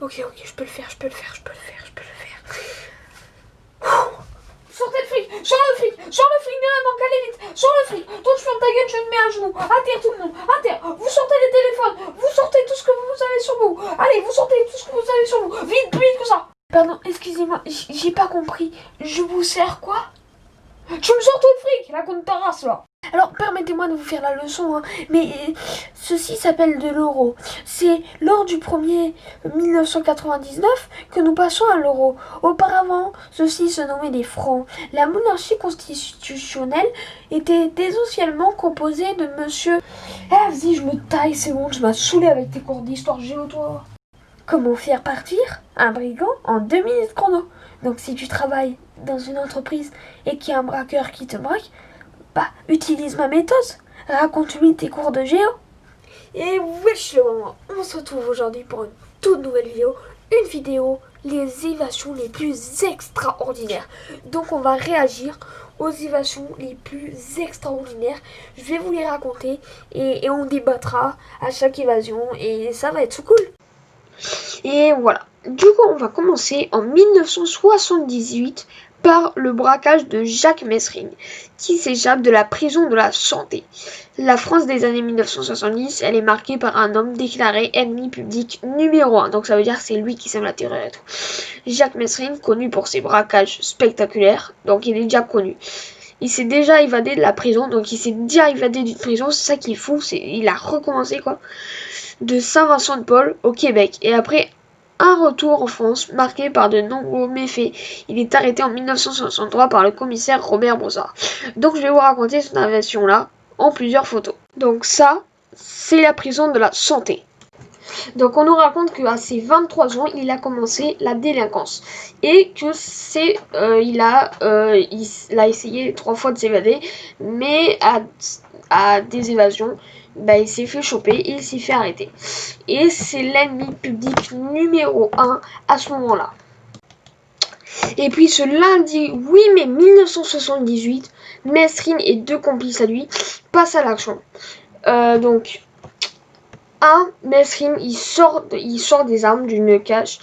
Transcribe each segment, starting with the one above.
Ok, je peux le faire. Sortez le fric, sors le fric de la banque, allez vite, sors le fric, toi tu fermes ta gueule, je me mets à genoux, à terre tout le monde, à terre, vous sortez les téléphones, vous sortez tout ce que vous avez sur vous, allez, vous sortez tout ce que vous avez sur vous, vite, plus vite que ça. Pardon, excusez-moi, j'ai pas compris, je vous sers quoi? Tu me sors tout le fric, la compte ta race là. Alors permettez-moi de vous faire la leçon, hein, mais ceci s'appelle de l'euro. C'est lors du 1er 1999 que nous passons à l'euro. Auparavant, ceci se nommait des francs. La monarchie constitutionnelle était essentiellement composée de monsieur... Eh vas-y, je me taille, c'est bon, tu m'as saoulé avec tes cours d'histoire géo, toi. Comment faire partir un brigand en 2 minutes chrono? Donc si tu travailles dans une entreprise et qu'il y a un braqueur qui te braque, bah, utilise ma méthode. Raconte-lui tes cours de géo. Et wesh le moment, on se retrouve aujourd'hui pour une toute nouvelle vidéo. Une vidéo, les évasions les plus extraordinaires. Donc on va réagir aux évasions les plus extraordinaires. Je vais vous les raconter et on débattra à chaque évasion et ça va être cool. Et voilà. Du coup, on va commencer en 1978 par le braquage de Jacques Messrine, qui s'échappe de la prison de la Santé. La France des années 1970, elle est marquée par un homme déclaré ennemi public numéro 1. Donc ça veut dire que c'est lui qui sème la terreur et tout. Jacques Messrine, connu pour ses braquages spectaculaires, donc il est déjà connu. Il s'est déjà évadé de la prison, donc il s'est déjà évadé d'une prison, c'est ça qui est fou, il a recommencé quoi, de Saint-Vincent-de-Paul au Québec. Et après un retour en France marqué par de nombreux méfaits. Il est arrêté en 1963 par le commissaire Robert Brossard. Donc je vais vous raconter cette invasion là en plusieurs photos. Donc ça, c'est la prison de la Santé. Donc on nous raconte qu'à ses 23 ans, il a commencé la délinquance et que il a essayé 3 fois de s'évader, mais à des évasions, bah, il s'est fait choper et il s'est fait arrêter. Et c'est l'ennemi public numéro 1 à ce moment-là. Et puis ce lundi 8 mai 1978, Messrine et 2 complices à lui passent à l'action. Donc Messrine, il sort des armes d'une cage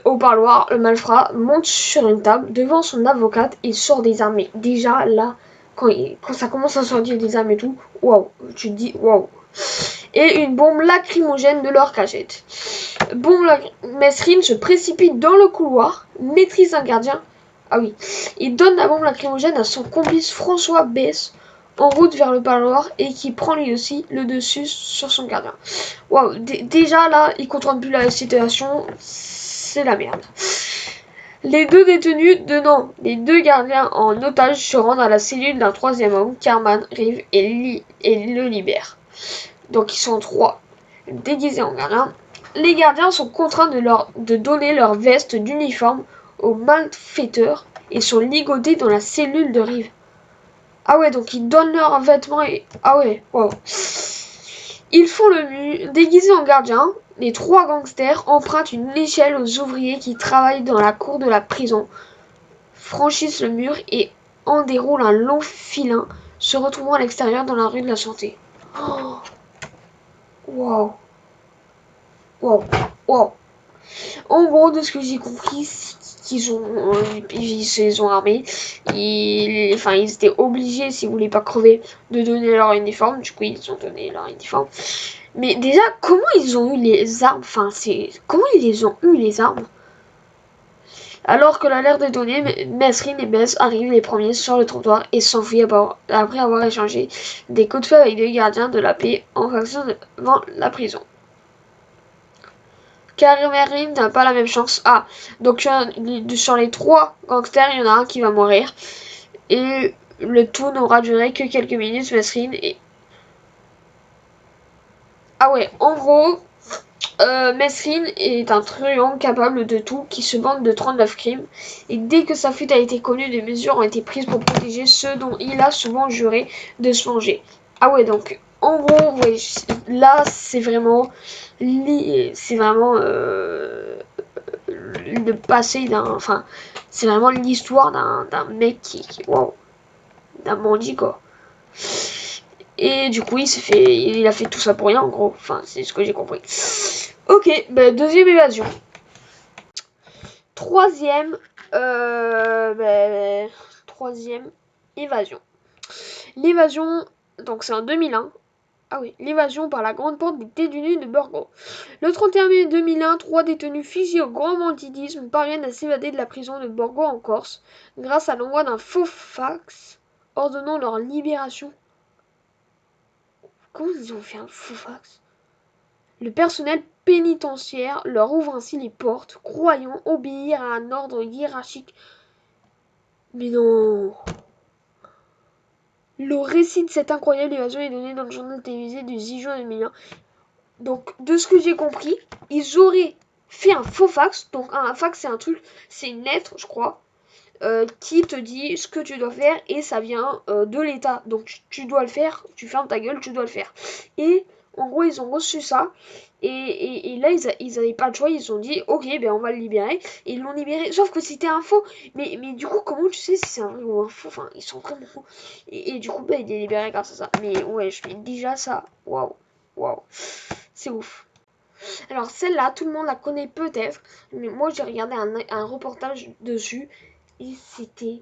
au parloir. Le malfrat monte sur une table devant son avocate et sort des armes. Mais déjà là, quand ça commence à sortir des armes et tout, waouh, tu te dis waouh. Et une bombe lacrymogène de leur cachette. Messrine se précipite dans le couloir, maîtrise un gardien. Ah oui, il donne la bombe lacrymogène à son complice François Bess, en route vers le parloir, et qui prend lui aussi le dessus sur son gardien. Waouh, déjà là, il contrôle plus la situation, c'est la merde. Les 2 détenus, les 2 gardiens en otage, se rendent à la cellule d'un 3e homme, Carman Rive, et le libèrent. Donc ils sont 3 déguisés en gardiens. Les gardiens sont contraints de donner leur veste d'uniforme aux malfaiteurs et sont ligotés dans la cellule de Rive. Ah ouais, donc ils donnent leurs vêtements et... Ah ouais, wow. Ils font le mur, déguisés en gardiens. Les 3 gangsters empruntent une échelle aux ouvriers qui travaillent dans la cour de la prison, franchissent le mur et en déroulent un long filin, se retrouvant à l'extérieur dans la rue de la Santé. Oh. Wow. Wow. Wow. En gros, de ce que j'ai compris, ils se sont armés. Ils étaient obligés, s'ils voulaient pas crever, de donner leur uniforme. Du coup, ils ont donné leur uniforme. Mais déjà, comment ils ont eu les armes? Comment ils les ont eu, les armes? Alors que l'alerte est donnée, Messrine et Bess arrivent les premiers sur le trottoir et s'enfuient après avoir échangé des coups de feu avec 2 gardiens de la paix en faction devant la prison. Carmen n'a pas la même chance. Ah, donc sur les 3 gangsters, il y en a un qui va mourir. Et le tout n'aura duré que quelques minutes. Messrine et... Ah ouais, en gros, Messrine est un truand capable de tout qui se vante de 39 crimes. Et dès que sa fuite a été connue, des mesures ont été prises pour protéger ceux dont il a souvent juré de se venger. Ah ouais, donc en gros, ouais, là c'est vraiment... le passé c'est vraiment l'histoire d'un mec wow, d'un bandit quoi. Et du coup il a fait tout ça pour rien en gros, c'est ce que j'ai compris. Ok, bah, deuxième évasion. Troisième évasion. L'évasion, donc c'est en 2001. Ah oui, l'évasion par la grande porte des détenus de Borgo. Le 31 mai 2001, 3 détenus figés au grand banditisme parviennent à s'évader de la prison de Borgo en Corse grâce à l'envoi d'un faux fax ordonnant leur libération. Comment ils ont fait un faux fax? Le personnel pénitentiaire leur ouvre ainsi les portes, croyant obéir à un ordre hiérarchique. Mais non. Le récit de cette incroyable évasion est donné dans le journal télévisé du 6 juin 2001. Donc, de ce que j'ai compris, ils auraient fait un faux fax. Donc, un fax, c'est un truc, c'est une lettre, je crois, qui te dit ce que tu dois faire et ça vient de l'État. Donc, tu dois le faire, tu fermes ta gueule, tu dois le faire. Et en gros, ils ont reçu ça. Et là, ils avaient pas le choix, ils ont dit, ok, ben on va le libérer. Et ils l'ont libéré, sauf que c'était un faux. Mais du coup, comment tu sais si c'est un vrai ou un faux? Enfin, ils sont vraiment faux. Et du coup, ben, il est libéré grâce à ça. Mais ouais, je fais déjà ça. Waouh, waouh. C'est ouf. Alors celle-là, tout le monde la connaît peut-être, mais moi j'ai regardé un reportage dessus et c'était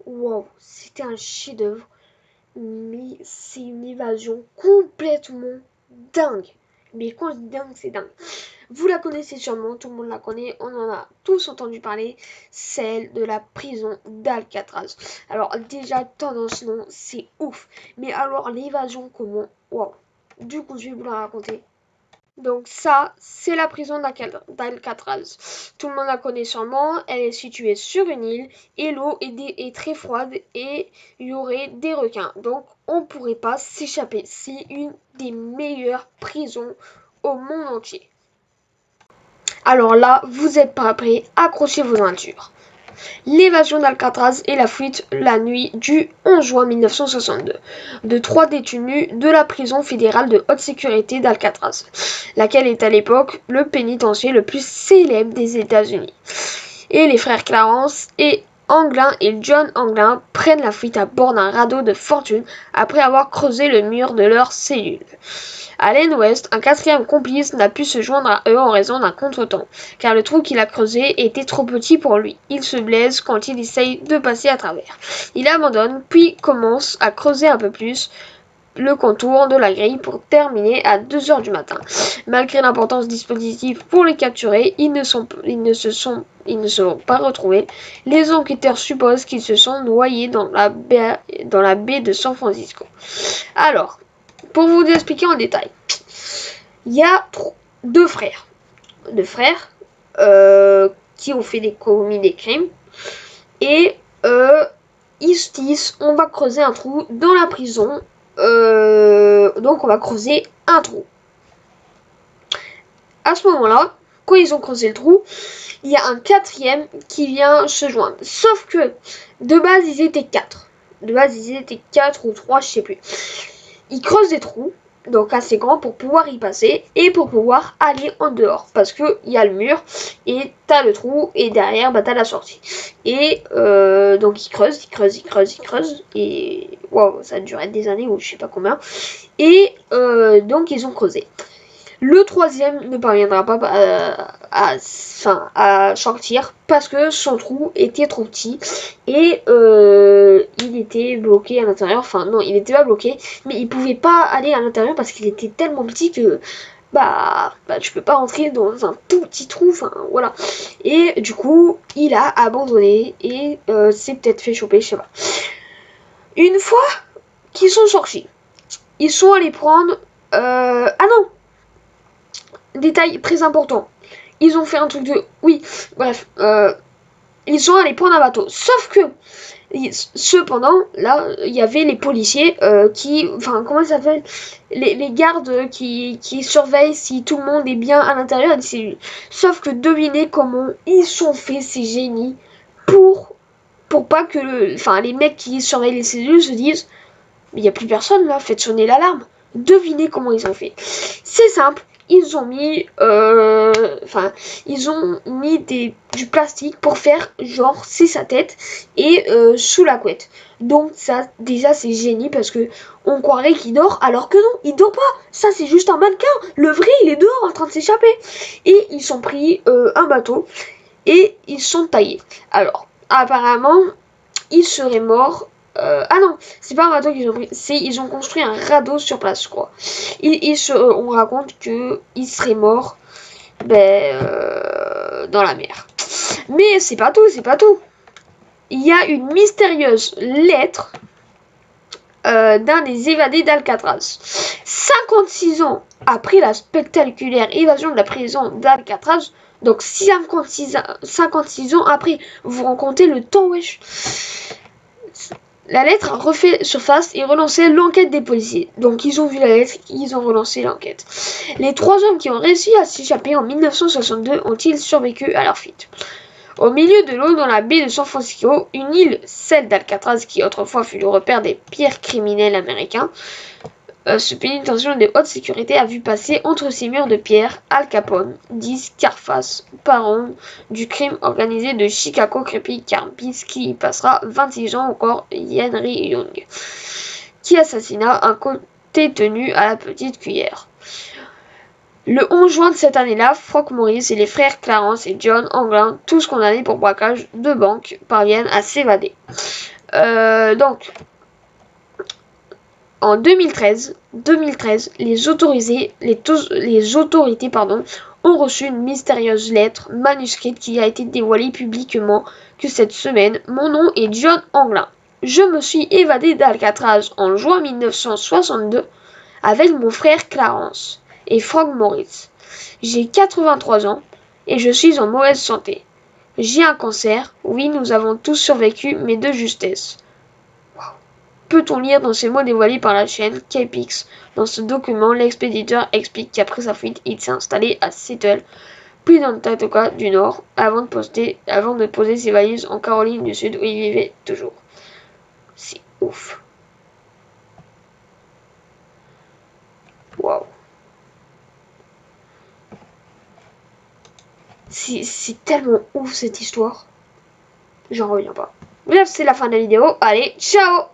waouh, c'était un chef-d'œuvre, mais c'est une évasion complètement dingue. Mais quand je dis dingue, c'est dingue. Vous la connaissez sûrement, tout le monde la connaît, on en a tous entendu parler, celle de la prison d'Alcatraz. Alors déjà, tendance non, c'est ouf. Mais alors l'évasion, comment? Waouh. Du coup, je vais vous la raconter. Donc ça, c'est la prison d'Alcatraz. Tout le monde la connaît sûrement. Elle est située sur une île et l'eau est très froide et il y aurait des requins. Donc on ne pourrait pas s'échapper. C'est une des meilleures prisons au monde entier. Alors là, vous n'êtes pas prêts, accrochez vos ceintures. L'évasion d'Alcatraz et la fuite la nuit du 11 juin 1962 de 3 détenus de la prison fédérale de haute sécurité d'Alcatraz, laquelle est à l'époque le pénitencier le plus célèbre des États-Unis. Et les frères Clarence et Anglin et John Anglin prennent la fuite à bord d'un radeau de fortune après avoir creusé le mur de leur cellule. Allen West, un quatrième complice, n'a pu se joindre à eux en raison d'un contretemps, car le trou qu'il a creusé était trop petit pour lui. Il se blesse quand il essaye de passer à travers. Il abandonne, puis commence à creuser un peu plus le contour de la grille pour terminer à 2h du matin. Malgré l'importance du dispositif pour les capturer, ils ne seront pas retrouvés. Les enquêteurs supposent qu'ils se sont noyés dans la baie de San Francisco. Alors, pour vous expliquer en détail, il y a deux frères qui ont commis des crimes et ils se disent on va creuser un trou dans la prison, donc on va creuser un trou. À ce moment-là, quand ils ont creusé le trou, il y a un quatrième qui vient se joindre. Sauf que de base ils étaient 4. De base ils étaient 4 ou 3, je sais plus. Ils creusent des trous, donc assez grands pour pouvoir y passer et pour pouvoir aller en dehors. Parce que il y a le mur et t'as le trou et derrière bah t'as la sortie. Et donc ils creusent et waouh, ça a duré des années ou je sais pas combien. Et donc ils ont creusé. Le troisième ne parviendra pas à sortir parce que son trou était trop petit et il était bloqué à l'intérieur. Enfin non, il n'était pas bloqué, mais il pouvait pas aller à l'intérieur parce qu'il était tellement petit que bah tu peux pas rentrer dans un tout petit trou. Enfin voilà. Et du coup, il a abandonné et s'est peut-être fait choper, je sais pas. Une fois qu'ils sont sortis, ils sont allés prendre. Ah non. Détail très important. Ils ont fait un truc de... Oui, bref. Ils sont allés prendre un bateau. Sauf que, cependant, là, il y avait les policiers qui... Enfin, comment ça s'appelle, les gardes qui surveillent si tout le monde est bien à l'intérieur des cellules. Sauf que devinez comment ils sont faits, ces génies, pour pas que les mecs qui surveillent les cellules se disent mais il n'y a plus personne là, faites sonner l'alarme. Devinez comment ils ont fait. C'est simple. ils ont mis du plastique pour faire genre c'est sa tête et sous la couette. Donc ça déjà c'est génie parce que on croirait qu'il dort alors que non, il dort pas. Ça c'est juste un mannequin. Le vrai il est dehors en train de s'échapper. Et ils sont pris un bateau et ils sont taillés. Alors apparemment ils seraient morts. Ah non, c'est pas un bateau qu'ils ont pris, ils ont construit un radeau sur place, je crois. On raconte qu'ils seraient morts dans la mer. Mais c'est pas tout, c'est pas tout. Il y a une mystérieuse lettre d'un des évadés d'Alcatraz. 56 ans après la spectaculaire évasion de la prison d'Alcatraz, donc 56 ans après, vous rencontrez le temps, wesh. La lettre a refait surface et relancé l'enquête des policiers. Donc ils ont vu la lettre, ils ont relancé l'enquête. Les 3 hommes qui ont réussi à s'échapper en 1962 ont-ils survécu à leur fuite? Au milieu de l'eau dans la baie de San Francisco, une île, celle d'Alcatraz qui autrefois fut le repère des pires criminels américains, ce pénitencier de haute sécurité a vu passer entre ses murs de pierre Al Capone, dit Scarface, parent du crime organisé de Chicago Creepy Carbis, qui y passera 26 ans encore Henry Young, qui assassina un côté tenu à la petite cuillère. Le 11 juin de cette année-là, Frank Morris et les frères Clarence et John Anglin, tous condamnés pour braquage de banque, parviennent à s'évader. Donc, en 2013, les autorités ont reçu une mystérieuse lettre manuscrite qui a été dévoilée publiquement que cette semaine. Mon nom est John Anglin. Je me suis évadé d'Alcatraz en juin 1962 avec mon frère Clarence et Frank Morris. J'ai 83 ans et je suis en mauvaise santé. J'ai un cancer. Oui, nous avons tous survécu, mais de justesse. Peut-on lire dans ces mots dévoilés par la chaîne KPIX. Dans ce document, l'expéditeur explique qu'après sa fuite, il s'est installé à Seattle, puis dans le Dakota du Nord, avant de poser ses valises en Caroline du Sud, où il vivait toujours. C'est ouf. Waouh. C'est tellement ouf cette histoire. J'en reviens pas. Bref, c'est la fin de la vidéo. Allez, ciao!